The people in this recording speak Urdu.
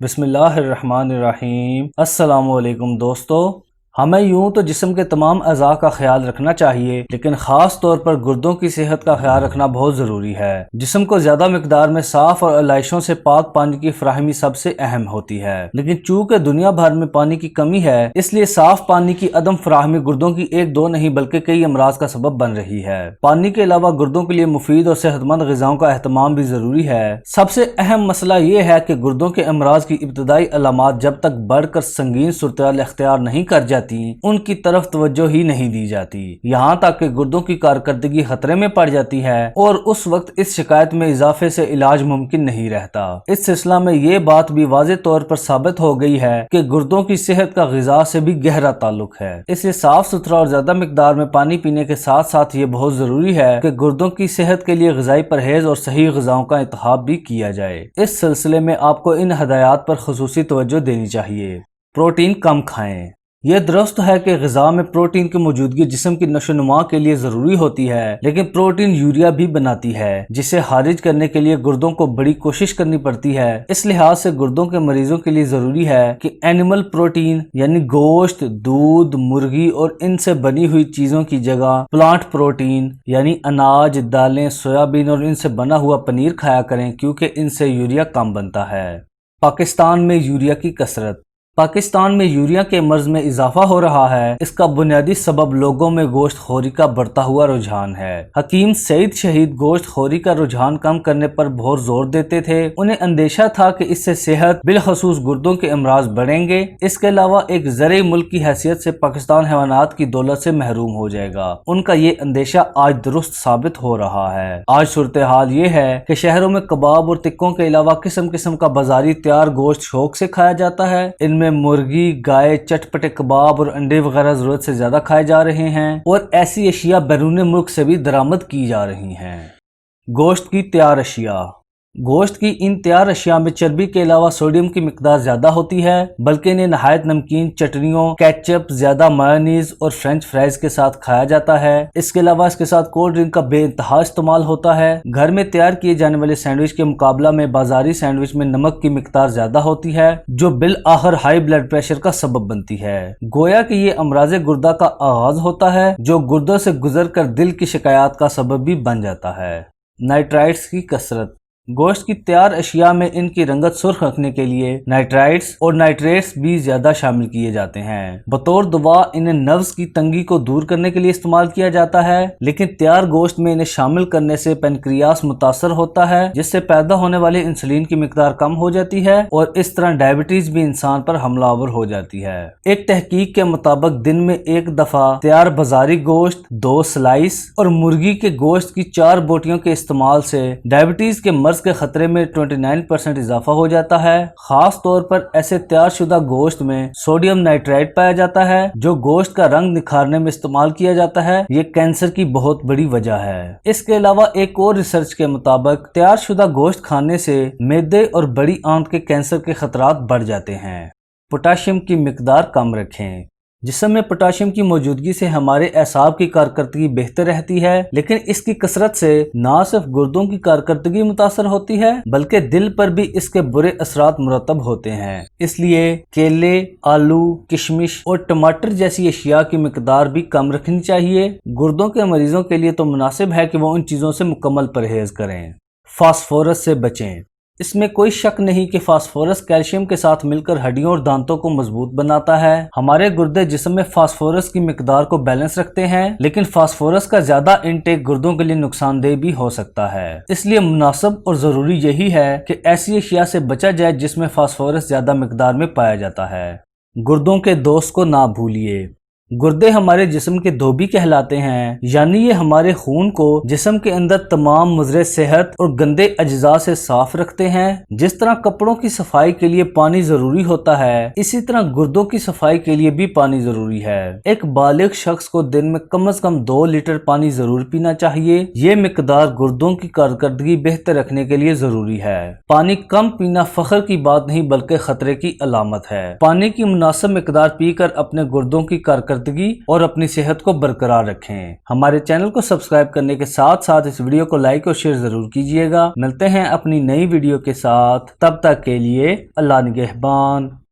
بسم اللہ الرحمن الرحیم۔ السلام علیکم دوستو، ہمیں یوں تو جسم کے تمام اعضاء کا خیال رکھنا چاہیے، لیکن خاص طور پر گردوں کی صحت کا خیال رکھنا بہت ضروری ہے۔ جسم کو زیادہ مقدار میں صاف اور علائشوں سے پاک پانی کی فراہمی سب سے اہم ہوتی ہے، لیکن چونکہ دنیا بھر میں پانی کی کمی ہے، اس لیے صاف پانی کی عدم فراہمی گردوں کی ایک دو نہیں بلکہ کئی امراض کا سبب بن رہی ہے۔ پانی کے علاوہ گردوں کے لیے مفید اور صحت مند غذاؤں کا اہتمام بھی ضروری ہے۔ سب سے اہم مسئلہ یہ ہے کہ گردوں کے امراض کی ابتدائی علامات جب تک بڑھ کر سنگین صورتحال اختیار نہیں کر جاتی ان کی طرف توجہ ہی نہیں دی جاتی، یہاں تک کہ گردوں کی کارکردگی خطرے میں پڑ جاتی ہے اور اس وقت اس شکایت میں اضافے سے علاج ممکن نہیں رہتا۔ اس سلسلہ میں یہ بات بھی واضح طور پر ثابت ہو گئی ہے کہ گردوں کی صحت کا غذا سے بھی گہرا تعلق ہے، اس لیے صاف ستھرا اور زیادہ مقدار میں پانی پینے کے ساتھ ساتھ یہ بہت ضروری ہے کہ گردوں کی صحت کے لیے غذائی پرہیز اور صحیح غذاؤں کا انتخاب بھی کیا جائے۔ اس سلسلے میں آپ کو ان ہدایات پر خصوصی توجہ دینی چاہیے۔ پروٹین کم کھائیں۔ یہ درست ہے کہ غذا میں پروٹین کی موجودگی جسم کی نشو و نما کے لیے ضروری ہوتی ہے، لیکن پروٹین یوریا بھی بناتی ہے جسے خارج کرنے کے لیے گردوں کو بڑی کوشش کرنی پڑتی ہے۔ اس لحاظ سے گردوں کے مریضوں کے لیے ضروری ہے کہ اینیمل پروٹین یعنی گوشت، دودھ، مرغی اور ان سے بنی ہوئی چیزوں کی جگہ پلانٹ پروٹین یعنی اناج، دالیں، سویابین اور ان سے بنا ہوا پنیر کھایا کریں، کیونکہ ان سے یوریا کم بنتا ہے۔ پاکستان میں یوریا کی کثرت۔ پاکستان میں یوریا کے مرض میں اضافہ ہو رہا ہے۔ اس کا بنیادی سبب لوگوں میں گوشت خوری کا بڑھتا ہوا رجحان ہے۔ حکیم سعید شہید گوشت خوری کا رجحان کم کرنے پر بہت زور دیتے تھے۔ انہیں اندیشہ تھا کہ اس سے صحت بالخصوص گردوں کے امراض بڑھیں گے۔ اس کے علاوہ ایک زرعی ملک کی حیثیت سے پاکستان حیوانات کی دولت سے محروم ہو جائے گا۔ ان کا یہ اندیشہ آج درست ثابت ہو رہا ہے۔ آج صورتحال یہ ہے کہ شہروں میں کباب اور ٹکوں کے علاوہ قسم قسم کا بازاری تیار گوشت شوق سے کھایا جاتا ہے۔ ان میں مرغی، گائے، چٹپٹے کباب اور انڈے وغیرہ ضرورت سے زیادہ کھائے جا رہے ہیں اور ایسی اشیاء بیرون ملک سے بھی درآمد کی جا رہی ہیں۔ گوشت کی تیار اشیاء۔ گوشت کی ان تیار اشیاء میں چربی کے علاوہ سوڈیم کی مقدار زیادہ ہوتی ہے، بلکہ انہیں نہایت نمکین چٹنیوں، کیچپ، زیادہ مایونیز اور فرینچ فرائز کے ساتھ کھایا جاتا ہے۔ اس کے علاوہ اس کے ساتھ کولڈ ڈرنک کا بے انتہا استعمال ہوتا ہے۔ گھر میں تیار کیے جانے والے سینڈوچ کے مقابلہ میں بازاری سینڈوچ میں نمک کی مقدار زیادہ ہوتی ہے، جو بالآخر ہائی بلڈ پریشر کا سبب بنتی ہے۔ گویا کہ یہ امراض گردہ کا آغاز ہوتا ہے، جو گردوں سے گزر کر دل کی شکایات کا سبب بھی بن جاتا ہے۔ نائٹرائٹس کی کثرت۔ گوشت کی تیار اشیاء میں ان کی رنگت سرخ رکھنے کے لیے نائٹرائٹس اور نائٹریٹس بھی زیادہ شامل کیے جاتے ہیں۔ بطور دوا انہیں نبض کی تنگی کو دور کرنے کے لیے استعمال کیا جاتا ہے، لیکن تیار گوشت میں انہیں شامل کرنے سے پینکریاس متاثر ہوتا ہے، جس سے پیدا ہونے والے انسولین کی مقدار کم ہو جاتی ہے اور اس طرح ڈائبٹیز بھی انسان پر حملہ آور ہو جاتی ہے۔ ایک تحقیق کے مطابق دن میں ایک دفعہ تیار بازاری گوشت، 2 سلائس اور مرغی کے گوشت کی 4 بوٹیوں کے استعمال سے ڈائبٹیز کے مرض کے خطرے میں 29% اضافہ ہو جاتا ہے۔ خاص طور پر ایسے تیار شدہ گوشت میں سوڈیم نائٹرائٹ پایا جاتا ہے، جو گوشت کا رنگ نکھارنے میں استعمال کیا جاتا ہے۔ یہ کینسر کی بہت بڑی وجہ ہے۔ اس کے علاوہ ایک اور ریسرچ کے مطابق تیار شدہ گوشت کھانے سے معدے اور بڑی آنت کے کینسر کے خطرات بڑھ جاتے ہیں۔ پوٹاشیم کی مقدار کم رکھیں۔ جسم میں پوٹاشیم کی موجودگی سے ہمارے اعصاب کی کارکردگی بہتر رہتی ہے، لیکن اس کی کثرت سے نہ صرف گردوں کی کارکردگی متاثر ہوتی ہے بلکہ دل پر بھی اس کے برے اثرات مرتب ہوتے ہیں۔ اس لیے کیلے، آلو، کشمش اور ٹماٹر جیسی اشیاء کی مقدار بھی کم رکھنی چاہیے۔ گردوں کے مریضوں کے لیے تو مناسب ہے کہ وہ ان چیزوں سے مکمل پرہیز کریں۔ فاسفورس سے بچیں۔ اس میں کوئی شک نہیں کہ فاسفورس کیلشیم کے ساتھ مل کر ہڈیوں اور دانتوں کو مضبوط بناتا ہے۔ ہمارے گردے جسم میں فاسفورس کی مقدار کو بیلنس رکھتے ہیں، لیکن فاسفورس کا زیادہ انٹیک گردوں کے لیے نقصان دہ بھی ہو سکتا ہے۔ اس لیے مناسب اور ضروری یہی ہے کہ ایسی اشیاء سے بچا جائے جس میں فاسفورس زیادہ مقدار میں پایا جاتا ہے۔ گردوں کے دوست کو نہ بھولیے۔ گردے ہمارے جسم کے دھوبی کہلاتے ہیں، یعنی یہ ہمارے خون کو جسم کے اندر تمام مضر صحت اور گندے اجزاء سے صاف رکھتے ہیں۔ جس طرح کپڑوں کی صفائی کے لیے پانی ضروری ہوتا ہے، اسی طرح گردوں کی صفائی کے لیے بھی پانی ضروری ہے۔ ایک بالغ شخص کو دن میں کم از کم 2 لیٹر پانی ضرور پینا چاہیے۔ یہ مقدار گردوں کی کارکردگی بہتر رکھنے کے لیے ضروری ہے۔ پانی کم پینا فخر کی بات نہیں بلکہ خطرے کی علامت ہے۔ پانی کی مناسب مقدار پی کر اپنے گردوں کی کارکردگی کارکردگی اور اپنی صحت کو برقرار رکھیں۔ ہمارے چینل کو سبسکرائب کرنے کے ساتھ ساتھ اس ویڈیو کو لائک اور شیئر ضرور کیجیے گا۔ ملتے ہیں اپنی نئی ویڈیو کے ساتھ، تب تک کے لیے اللہ نگہبان۔